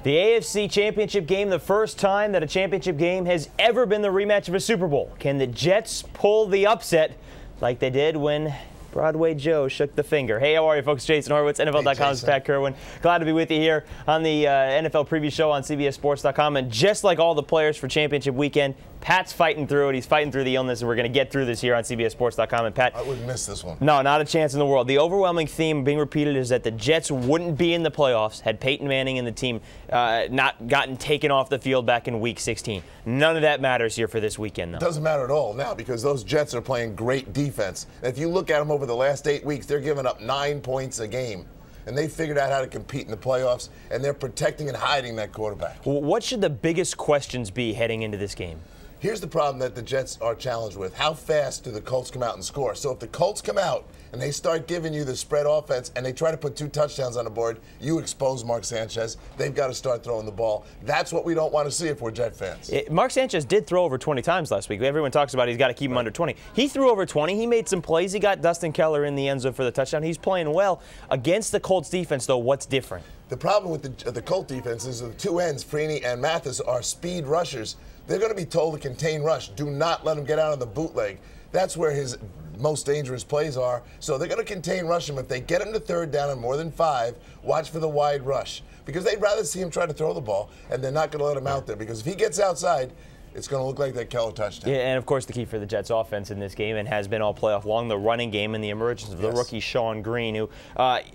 The AFC Championship game, the first time that a championship game has ever been the rematch of a Super Bowl. Can the Jets pull the upset like they did when Broadway Joe shook the finger? Hey, how are you, folks? Jason Horowitz, NFL.com's Pat Kerwin. Glad to be with you here on the NFL preview show on CBSSports.com. And just like all the players for championship weekend, Pat's fighting through it. He's fighting through the illness, and we're going to get through this here on CBSSports.com. And Pat, I wouldn't miss this one. No, not a chance in the world. The overwhelming theme being repeated is that the Jets wouldn't be in the playoffs had Peyton Manning and the team not gotten taken off the field back in Week 16. None of that matters here for this weekend, though. It doesn't matter at all now because those Jets are playing great defense. And if you look at them over the last 8 weeks, they're giving up 9 points a game. And they figured out how to compete in the playoffs, and they're protecting and hiding that quarterback. What should the biggest questions be heading into this game? Here's the problem that the Jets are challenged with. How fast do the Colts come out and score? So if the Colts come out and they start giving you the spread offense and they try to put 2 touchdowns on the board, you expose Mark Sanchez. They've got to start throwing the ball. That's what we don't want to see if we're Jet fans. Mark Sanchez did throw over 20 times last week. Everyone talks about he's got to keep him under 20. He threw over 20. He made some plays. He got Dustin Keller in the end zone for the touchdown. He's playing well. Against the Colts defense, though, what's different? The problem with the Colt defense is the 2 ends, Freeney and Mathis, are speed rushers. They're going to be told to contain rush. Do not let him get out on the bootleg. That's where his most dangerous plays are. So they're going to contain rush him. If they get him to 3rd down and more than 5, watch for the wide rush. Because they'd rather see him try to throw the ball, and they're not going to let him out there. Because if he gets outside, it's going to look like that Keller touchdown. Yeah, and of course the key for the Jets offense in this game, and has been all playoff long, the running game and the emergence of the rookie Sean Green, who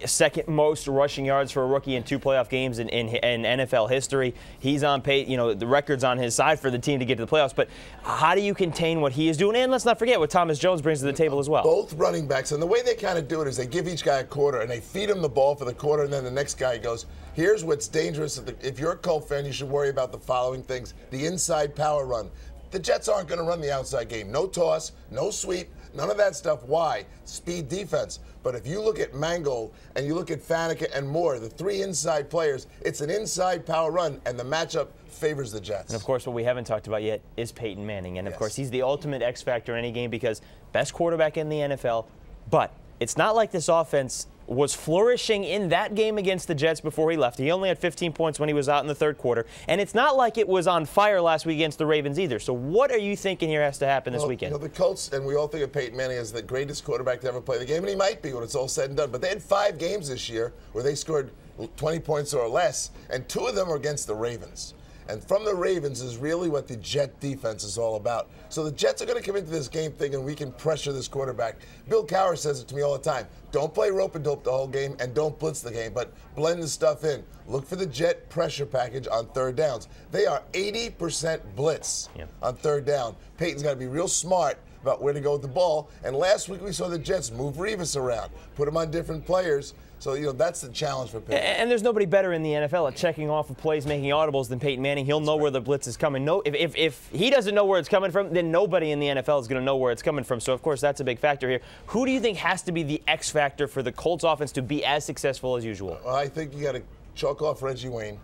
second most rushing yards for a rookie in 2 playoff games in NFL history. He's on pace, the record's on his side for the team to get to the playoffs. But how do you contain what he is doing? And let's not forget what Thomas Jones brings to the table as well. Both running backs, and the way they kind of do it is they give each guy a quarter and they feed him the ball for the quarter, and then the next guy goes, here's what's dangerous. If you're a Colt fan, you should worry about the following things. The inside power run. The Jets aren't going to run the outside game. No toss, no sweep, none of that stuff. Why? Speed defense. But if you look at Mangold and you look at Faneca and Moore, the 3 inside players, it's an inside power run, and the matchup favors the Jets. And, of course, what we haven't talked about yet is Peyton Manning. And, of course, he's the ultimate X factor in any game because best quarterback in the NFL. But it's not like this offense was flourishing in that game against the Jets before he left. He only had 15 points when he was out in the 3rd quarter. And it's not like it was on fire last week against the Ravens either. So what are you thinking here has to happen this weekend? The Colts, and we all think of Peyton Manning as the greatest quarterback to ever play the game, and he might be when it's all said and done. But they had 5 games this year where they scored 20 points or less, and 2 of them were against the Ravens. And from the Ravens is really what the Jet defense is all about. So the Jets are going to come into this game thinking we can pressure this quarterback. Bill Cowher says it to me all the time. Don't play rope and dope the whole game and don't blitz the game, but blend the stuff in. Look for the Jet pressure package on 3rd downs. They are 80% blitz on 3rd down. Peyton's got to be real smart about where to go with the ball. And last week we saw the Jets move Revis around, put him on different players. So, that's the challenge for Peyton. And there's nobody better in the NFL at checking off of plays, making audibles than Peyton Manning. He'll know where the blitz is coming. If he doesn't know where it's coming from, then nobody in the NFL is going to know where it's coming from. So, of course, that's a big factor here. Who do you think has to be the X factor for the Colts offense to be as successful as usual? Well, I think you got to chalk off Reggie Wayne.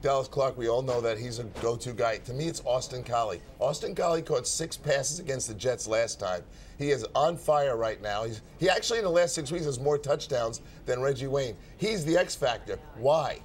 Dallas Clark, we all know that he's a go-to guy. To me, it's Austin Collie. Austin Collie caught 6 passes against the Jets last time. He is on fire right now. He actually, in the last 6 weeks, has more touchdowns than Reggie Wayne. He's the X factor. Why?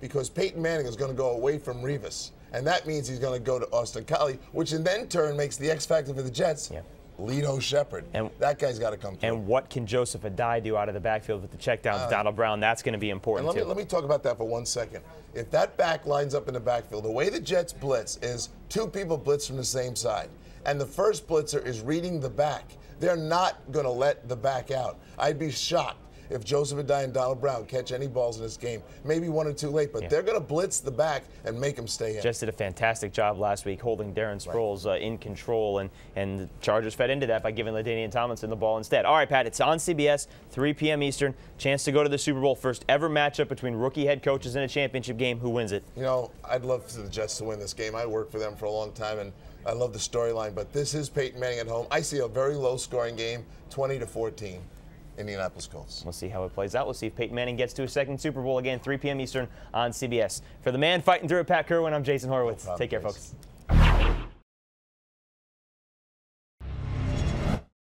Because Peyton Manning is going to go away from Revis. And that means he's going to go to Austin Collie, which in then turn makes the X factor for the Jets. Lito Shepard. And that guy's got to come through. And what can Joseph Adai do out of the backfield with the checkdowns? Donald Brown, that's going to be important, too. Let me talk about that for 1 second. If that back lines up in the backfield, the way the Jets blitz is 2 people blitz from the same side. And the first blitzer is reading the back. They're not going to let the back out. I'd be shocked if Joseph Adai and Donald Brown catch any balls in this game. Maybe 1 or 2 late, but they're going to blitz the back and make them stay in. Just did a fantastic job last week holding Darren Sproles in control, and the Chargers fed into that by giving LaDainian Tomlinson the ball instead. All right, Pat, it's on CBS, 3 p.m. Eastern. Chance to go to the Super Bowl. First ever matchup between rookie head coaches in a championship game. Who wins it? I'd love for the Jets to win this game. I worked for them for a long time, and I love the storyline, but this is Peyton Manning at home. I see a very low-scoring game, 20-14. Indianapolis Colts. We'll see how it plays out. We'll see if Peyton Manning gets to a 2nd Super Bowl again, 3 p.m. Eastern on CBS. For the man fighting through it, Pat Kerwin, I'm Jason Horowitz. Take care, folks.